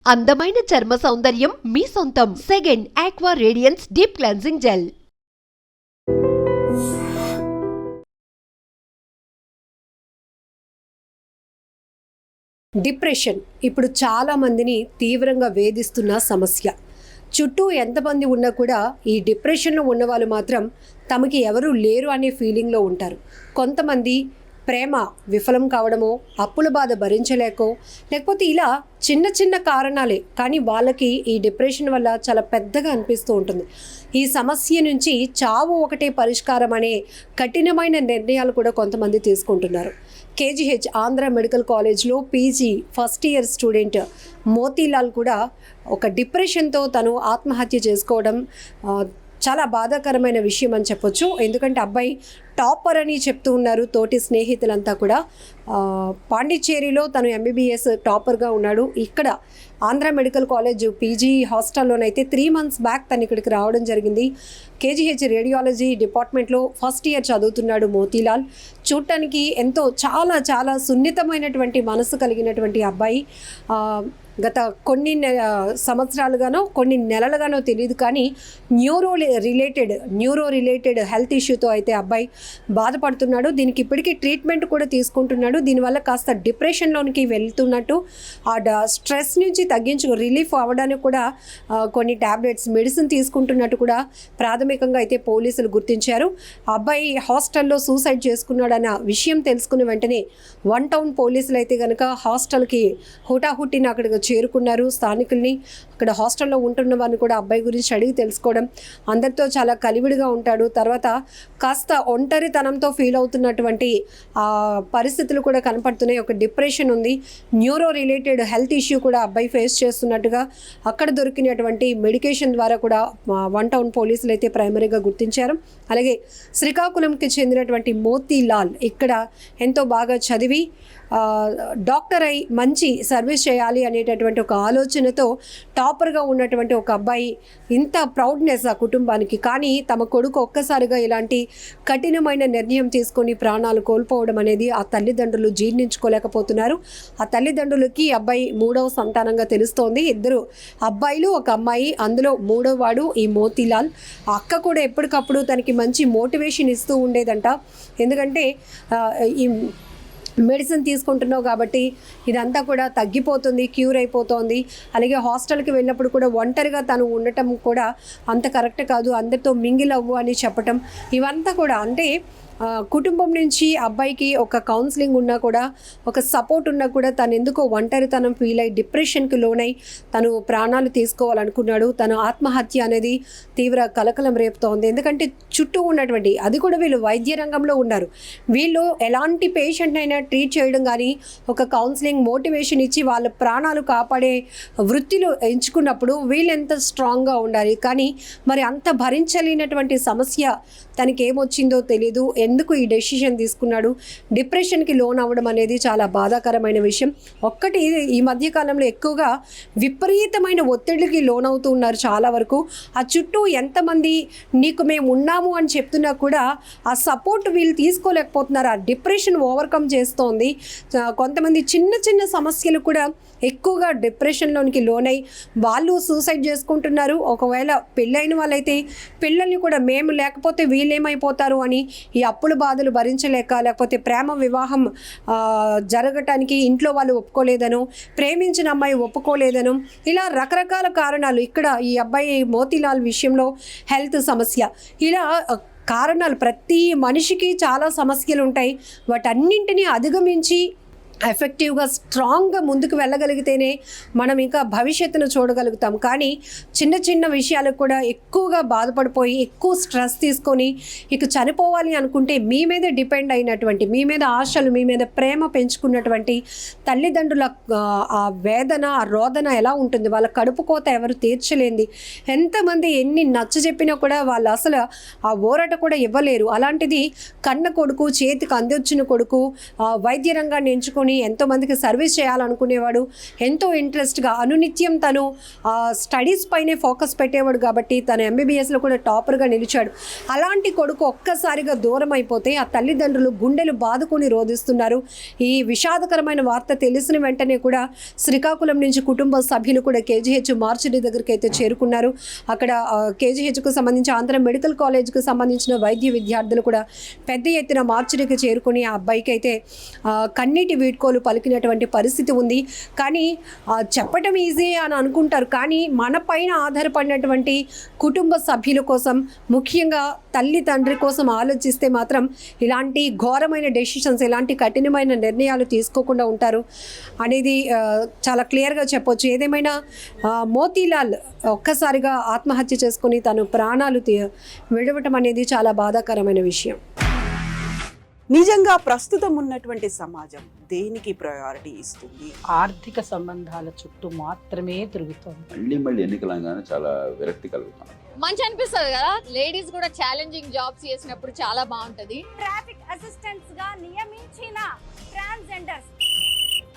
అందమైన చర్మ సౌందర్యం మీ సొంతం. Second aqua radiance deep cleansing gel. Depression ఇప్పుడు చాలా మందిని తీవ్రంగా వేధిస్తున్న సమస్య. చుట్టూ ఎంతమంది ఉన్నా కూడా ఈ డిప్రెషన్లో ఉన్న వాళ్ళు మాత్రం తమకి ఎవరు లేరు అనే ఫీలింగ్లో ఉంటారు. కొంతమంది ప్రేమ విఫలం కావడమో, అప్పుల బాధ భరించలేకో, లేకపోతే ఇలా చిన్న చిన్న కారణాలే కానీ వాళ్ళకి ఈ డిప్రెషన్ వల్ల చాలా పెద్దగా అనిపిస్తూ ఉంటుంది. ఈ సమస్య నుంచి చావు ఒకటే పరిష్కారం అనే కఠినమైన నిర్ణయాలు కూడా కొంతమంది తీసుకుంటున్నారు. కేజీహెచ్ ఆంధ్ర మెడికల్ కాలేజ్లో PG first year student Motilal కూడా ఒక డిప్రెషన్తో తను ఆత్మహత్య చేసుకోవడం చాలా బాధాకరమైన విషయం అని చెప్పొచ్చు. ఎందుకంటే అబ్బాయి టాపర్ అని చెప్తూ ఉన్నారు తోటి స్నేహితులంతా కూడా. పాండిచ్చేరిలో తను ఎంబీబీఎస్ టాపర్గా ఉన్నాడు. ఇక్కడ ఆంధ్ర మెడికల్ కాలేజ్ పీజీ హాస్టల్లోనైతే 3 months బ్యాక్ తను ఇక్కడికి రావడం జరిగింది. కేజీహెచ్ రేడియాలజీ డిపార్ట్మెంట్లో ఫస్ట్ ఇయర్ చదువుతున్నాడు మోతీలాల్. చూడటానికి ఎంతో చాలా చాలా సున్నితమైనటువంటి మనసు కలిగినటువంటి అబ్బాయి. గత కొన్ని సంవత్సరాలుగానో కొన్ని నెలలుగానో తెలియదు కానీ న్యూరో రిలేటెడ్ హెల్త్ ఇష్యూతో అయితే అబ్బాయి బాధపడుతున్నాడు. దీనికి ఇప్పటికీ ట్రీట్మెంట్ కూడా తీసుకుంటున్నాడు. దీనివల్ల కాస్త డిప్రెషన్లోనికి వెళ్తున్నట్టు, ఆ స్ట్రెస్ నుంచి రిలీఫ్ అవ్వడానికి కూడా కొన్ని ట్యాబ్లెట్స్ మెడిసిన్ తీసుకుంటున్నట్టు కూడా ప్రాథమికంగా అయితే పోలీసులు గుర్తించారు. అబ్బాయి హాస్టల్లో సూసైడ్ చేసుకున్నాడన్న విషయం తెలుసుకున్న వెంటనే 1 town పోలీసులు అయితే కనుక హాస్టల్కి హుటాహుట్టిన అక్కడికి చేరుకున్నారు. స్థానికుల్ని, అక్కడ హాస్టల్లో ఉంటున్న వారిని కూడా అబ్బాయి గురించి అడిగి తెలుసుకోవడం, అందరితో చాలా కలివిడిగా ఉంటాడు. తర్వాత కాస్త ఒంటరితనంతో ఫీల్ అవుతున్నటువంటి పరిస్థితులు కూడా కనపడుతున్నాయి. ఒక డిప్రెషన్ ఉంది, న్యూరో రిలేటెడ్ హెల్త్ ఇష్యూ కూడా అబ్బాయి ఫేస్ చేస్తున్నట్టుగా అక్కడ దొరికినటువంటి మెడికేషన్ ద్వారా కూడా 1 town పోలీసులు అయితే ప్రైమరీగా గుర్తించారు. అలాగే శ్రీకాకుళంకి చెందినటువంటి మోతీలాల్ ఇక్కడ ఎంతో బాగా చదివి డాక్టర్ అయి మంచి సర్వీస్ చేయాలి అనేటటువంటి ఒక ఆలోచనతో టాపర్గా ఉన్నటువంటి ఒక అబ్బాయి. ఇంత ప్రౌడ్నెస్ ఆ కుటుంబానికి. కానీ తమ కొడుకు ఒక్కసారిగా ఇలాంటి కఠినమైన నిర్ణయం తీసుకొని ప్రాణాలు కోల్పోవడం అనేది ఆ తల్లిదండ్రులు జీర్ణించుకోలేకపోతున్నారు. ఆ తల్లిదండ్రులకి అబ్బాయి 3వ సంతానంగా తెలుస్తోంది. 2 అబ్బాయిలు 1 అమ్మాయి. అందులో 3వ వాడు ఈ మోతీలాల్. అక్క కూడా ఎప్పటికప్పుడు తనకి మంచి మోటివేషన్ ఇస్తూ ఉండేదంట. ఎందుకంటే ఈ మెడిసిన్ తీసుకుంటున్నావు కాబట్టి ఇదంతా కూడా తగ్గిపోతుంది, క్యూర్ అయిపోతుంది. అలాగే హాస్టల్కి వెళ్ళినప్పుడు కూడా ఒంటరిగా తను ఉండటం కూడా అంత కరెక్ట్ కాదు, అందరితో మింగిల్ అవ్వు అని చెప్పటం, ఇవంతా కూడా అంటే కుటుంబం నుంచి అబ్బాయికి ఒక కౌన్సిలింగ్ ఉన్నా కూడా, ఒక సపోర్ట్ ఉన్నా కూడా తను ఎందుకో ఒంటరితనం ఫీల్ అయ్యి డిప్రెషన్కి లోనై తను ప్రాణాలు తీసుకోవాలనుకున్నాడు. తను ఆత్మహత్య అనేది తీవ్ర కలకలం రేపుతోంది. ఎందుకంటే చుట్టూ ఉన్నటువంటి, అది కూడా వీళ్ళు వైద్య రంగంలో ఉన్నారు, వీళ్ళు ఎలాంటి పేషెంట్ అయినా ట్రీట్ చేయడం కానీ, ఒక కౌన్సిలింగ్ మోటివేషన్ ఇచ్చి వాళ్ళ ప్రాణాలు కాపాడే వృత్తిలో ఎంచుకున్నప్పుడు వీళ్ళు ఎంత స్ట్రాంగ్గా ఉండాలి. కానీ మరి అంత భరించలేనటువంటి సమస్య తనకి ఏమొచ్చిందో తెలియదు, ఎందుకు ఈ డెసిషన్ తీసుకున్నాడు. డిప్రెషన్కి లోన్ అవ్వడం అనేది చాలా బాధాకరమైన విషయం. ఒక్కటి ఈ మధ్యకాలంలో ఎక్కువగా విపరీతమైన ఒత్తిడికి లోన్ అవుతూ ఉన్నారు చాలా వరకు. ఆ చుట్టూ ఎంతమంది నీకు మేము ఉన్నాము అని చెప్తున్నా కూడా ఆ సపోర్ట్ వీళ్ళు తీసుకోలేకపోతున్నారు. ఆ డిప్రెషన్ ఓవర్కమ్ చేస్తోంది. కొంతమంది చిన్న చిన్న సమస్యలు కూడా ఎక్కువగా డిప్రెషన్లోనికి లోనై వాళ్ళు సూసైడ్ చేసుకుంటున్నారు. ఒకవేళ పెళ్ళైన వాళ్ళైతే పిల్లల్ని కూడా మేము లేకపోతే వీళ్ళేమైపోతారు అని ఈ అప్పుల బాధలు భరించలేక, లేకపోతే ప్రేమ వివాహం జరగటానికి ఇంట్లో వాళ్ళు ఒప్పుకోలేదనో, ప్రేమించిన అమ్మాయి ఒప్పుకోలేదనో, ఇలా రకరకాల కారణాలు. ఇక్కడ ఈ అబ్బాయి మోతీలాల్ విషయంలో హెల్త్ సమస్య, ఇలా కారణాలు. ప్రతి మనిషికి చాలా సమస్యలు ఉంటాయి. వాటన్నింటినీ అధిగమించి ఎఫెక్టివ్గా స్ట్రాంగ్గా ముందుకు వెళ్ళగలిగితేనే మనం ఇంకా భవిష్యత్తును చూడగలుగుతాం. కానీ చిన్న చిన్న విషయాలకు కూడా ఎక్కువగా బాధపడిపోయి ఎక్కువ స్ట్రెస్ తీసుకొని ఇక చనిపోవాలి అనుకుంటే మీ మీద డిపెండ్ అయినటువంటి, మీ మీద ఆశలు, మీ మీద ప్రేమ పెంచుకున్నటువంటి తల్లిదండ్రుల ఆ వేదన, ఆ రోదన ఎలా ఉంటుంది, వాళ్ళ కడుపు కోత ఎవరు తీర్చలేంది. ఎంతమంది ఎన్ని నచ్చ చెప్పినా కూడా వాళ్ళు అసలు ఆ ఊరట కూడా ఇవ్వలేరు. అలాంటిది కన్న కొడుకు, చేతికి అందొచ్చిన కొడుకు వైద్య రంగాన్ని ఎంచుకొని చేసుకొని ఎంతోమందికి సర్వీస్ చేయాలనుకునేవాడు. ఎంతో ఇంట్రెస్ట్గా అనునిత్యం తను స్టడీస్ పైనే ఫోకస్ పెట్టేవాడు కాబట్టి తను ఎంబీబీఎస్లో కూడా టాపర్గా నిలిచాడు. అలాంటి కొడుకు ఒక్కసారిగా దూరం అయిపోతే ఆ తల్లిదండ్రులు గుండెలు బాదుకొని రోధిస్తున్నారు. ఈ విషాదకరమైన వార్త తెలిసిన వెంటనే కూడా శ్రీకాకుళం నుంచి కుటుంబ సభ్యులు కూడా కేజీహెచ్ మార్చిడి దగ్గరికి అయితే చేరుకున్నారు. అక్కడ కేజీహెచ్కు సంబంధించి ఆంధ్ర మెడికల్ కాలేజ్కు సంబంధించిన వైద్య విద్యార్థులు కూడా పెద్ద ఎత్తున మార్చిడికి చేరుకుని ఆ అబ్బాయికి అయితే కన్నీటి వీడ్కోలు పలికినటువంటి పరిస్థితి ఉంది. కానీ చెప్పటం ఈజీ అని అనుకుంటారు, కానీ మన పైన ఆధారపడినటువంటి కుటుంబ సభ్యుల కోసం, ముఖ్యంగా తల్లి తండ్రి కోసం ఆలోచిస్తే మాత్రం ఇలాంటి ఘోరమైన డెసిషన్స్, ఇలాంటి కఠినమైన నిర్ణయాలు తీసుకోకుండా ఉంటారు అనేది చాలా క్లియర్గా చెప్పొచ్చు. ఏదేమైనా మోతీలాల్ ఒక్కసారిగా ఆత్మహత్య చేసుకుని తను ప్రాణాలు విడవటం అనేది చాలా బాధాకరమైన విషయం. నిజంగా ప్రస్తుతం ఉన్నటువంటి సమాజం దేనికి ప్రయారిటీ ఇస్తుంది? ఆర్థిక సంబంధాల చుట్టూ మాత్రమే తిరుగుతుంది. మళ్ళీ ఎన్నికలంగానే చాలా విరక్తి కలుగుతాను. మంచి అనిపిస్తుంది కదా, లేడీస్ కూడా ఛాలెంజింగ్ జాబ్స్ చేసినప్పుడు చాలా బాగుంటది. ట్రాఫిక్ అసిస్టెంట్స్ గా నియమించిన ట్రాన్స్జెండర్స్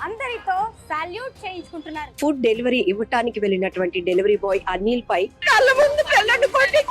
అందరితో సాల్యూట్ చేయించుకుంటున్నారు. ఫుడ్ డెలివరీ ఇవ్వటానికి వెళ్ళినటువంటి డెలివరీ బాయ్ అనిల్ పై కళ్ళ ముందు పిల్లని కొట్టి